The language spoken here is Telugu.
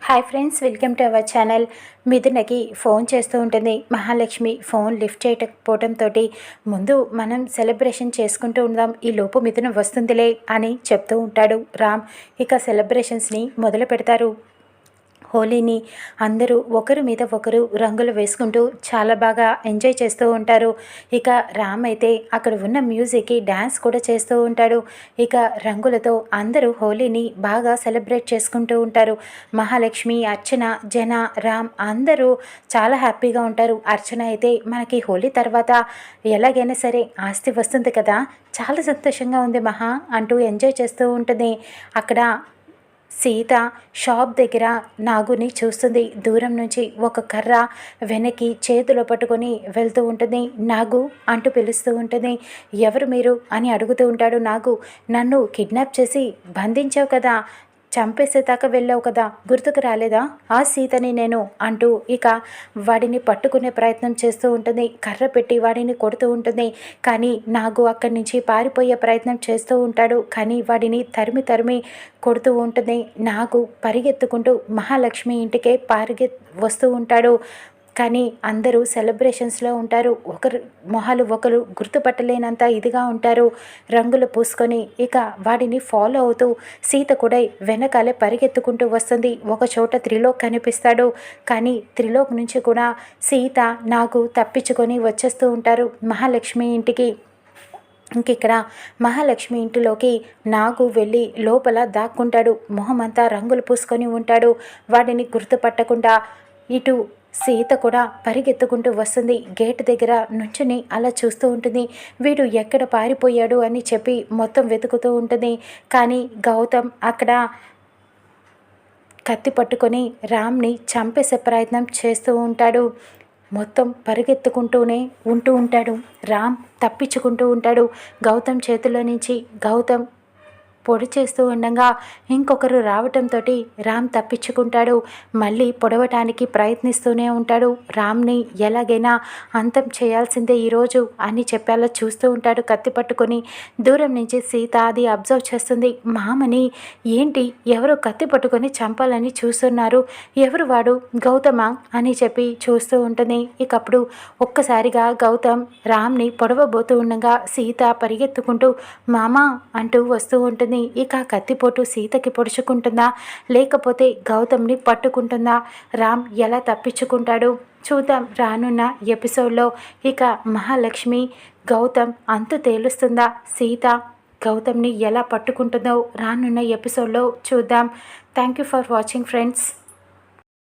Hi friends, welcome to our channel. మిథునకి ఫోన్ చేస్తూ ఉంటుంది. మహాలక్ష్మి ఫోన్ లిఫ్ట్ చేయకపోవడంతో ముందు మనం సెలబ్రేషన్ చేసుకుంటూ ఉందాం, ఈ లోపు మిథున వస్తుందిలే అని చెప్తూ ఉంటాడు రామ్. ఇక సెలబ్రేషన్స్ని మొదలు పెడతారు. హోలీని అందరూ ఒకరి మీద ఒకరు రంగులు వేసుకుంటూ చాలా బాగా ఎంజాయ్ చేస్తూ ఉంటారు. ఇక రామ్ అయితే అక్కడ ఉన్న మ్యూజిక్కి డ్యాన్స్ కూడా చేస్తూ ఉంటాడు. ఇక రంగులతో అందరూ హోలీని బాగా సెలబ్రేట్ చేసుకుంటూ ఉంటారు. మహాలక్ష్మి, అర్చన, జన, రామ్ అందరూ చాలా హ్యాపీగా ఉంటారు. అర్చన అయితే మనకి హోలీ తర్వాత ఎలాగైనా సరే ఆస్తి వస్తుంది కదా, చాలా సంతోషంగా ఉంది మహా అంటూ ఎంజాయ్ చేస్తూ ఉంటుంది. అక్కడ సీత షాప్ దగ్గర నాగుని చూస్తుంది. దూరం నుంచి ఒక కర్ర వెనక్కి చేతిలో పట్టుకొని వెళ్తూ ఉంటుంది. నాగు అంటూ పిలుస్తూ ఉంటుంది. ఎవరు మీరు అని అడుగుతూ ఉంటాడు నాగు. నన్ను కిడ్నాప్ చేసి బంధించావు కదా, చంపేసేదాకా వెళ్ళావు కదా, గుర్తుకు రాలేదా ఆ సీతని నేను అంటూ ఇక వాడిని పట్టుకునే ప్రయత్నం చేస్తూ ఉంటుంది. కర్ర పెట్టి వాడిని కొడుతూ ఉంటుంది. కానీ నాగు అక్కడి నుంచి పారిపోయే ప్రయత్నం చేస్తూ ఉంటాడు. కానీ వాడిని తరిమి తరిమి కొడుతూ ఉంటుంది. నాగు పరిగెత్తుకుంటూ మహాలక్ష్మి ఇంటికే వస్తూ ఉంటాడు. కానీ అందరూ సెలబ్రేషన్స్లో ఉంటారు. ఒకరు మొహాలు ఒకరు గుర్తుపట్టలేనంత ఇదిగా ఉంటారు. రంగులు పూసుకొని ఇక వాడిని ఫాలో అవుతూ సీత కూడా వెనకాలే పరిగెత్తుకుంటూ వస్తుంది. ఒక చోట త్రిలోక్ కనిపిస్తాడు. కానీ త్రిలోక్ నుంచి కూడా సీత నాగు తప్పించుకొని వచ్చేస్తూ ఉంటారు మహాలక్ష్మి ఇంటికి. ఇంకిక్కడ మహాలక్ష్మి ఇంటిలోకి నాగు వెళ్ళి లోపల దాక్కుంటాడు. మొహమంతా రంగులు పూసుకొని ఉంటాడు. వాడిని గుర్తుపట్టకుండా ఇటు సీత కూడా పరిగెత్తుకుంటూ వస్తుంది. గేటు దగ్గర నుంచుని అలా చూస్తూ ఉంటుంది. వీడు ఎక్కడ పారిపోయాడు అని చెప్పి మొత్తం వెతుకుతూ ఉంటుంది. కానీ గౌతమ్ అక్కడ కత్తి పట్టుకొని రామ్ని చంపేసే ప్రయత్నం చేస్తూ ఉంటాడు. మొత్తం పరిగెత్తుకుంటూనే ఉంటూ ఉంటాడు. రామ్ తప్పించుకుంటూ ఉంటాడు గౌతమ్ చేతిలో నుంచి. గౌతమ్ పొడి చేస్తూ ఉండగా ఇంకొకరు రావటంతో రామ్ తప్పించుకుంటాడు. మళ్ళీ పొడవటానికి ప్రయత్నిస్తూనే ఉంటాడు. రామ్ని ఎలాగైనా అంతం చేయాల్సిందే ఈరోజు అని చెప్పేలా చూస్తూ ఉంటాడు కత్తి పట్టుకొని. దూరం నుంచి సీత అది అబ్జర్వ్ చేస్తుంది. మామని ఏంటి ఎవరో కత్తి పట్టుకొని చంపాలని చూస్తున్నారు, ఎవరు వాడు, గౌతమా అని చెప్పి చూస్తూ ఉంటుంది. ఇకప్పుడు ఒక్కసారిగా గౌతమ్ రామ్ని పొడవబోతూ ఉండగా సీత పరిగెత్తుకుంటూ మామా అంటూ వస్తూ ఉంటుంది. ఇక కత్తిపోటు సీతకి పొడుచుకుంటుందా లేకపోతే గౌతమ్ని పట్టుకుంటుందా, రామ్ ఎలా తప్పించుకుంటాడు చూద్దాం రానున్న ఎపిసోడ్లో. ఇక మహాలక్ష్మి గౌతమ్ అంతు తేలుస్తుందా, సీత గౌతమ్ని ఎలా పట్టుకుంటుందో రానున్న ఎపిసోడ్లో చూద్దాం. Thank you for watching friends.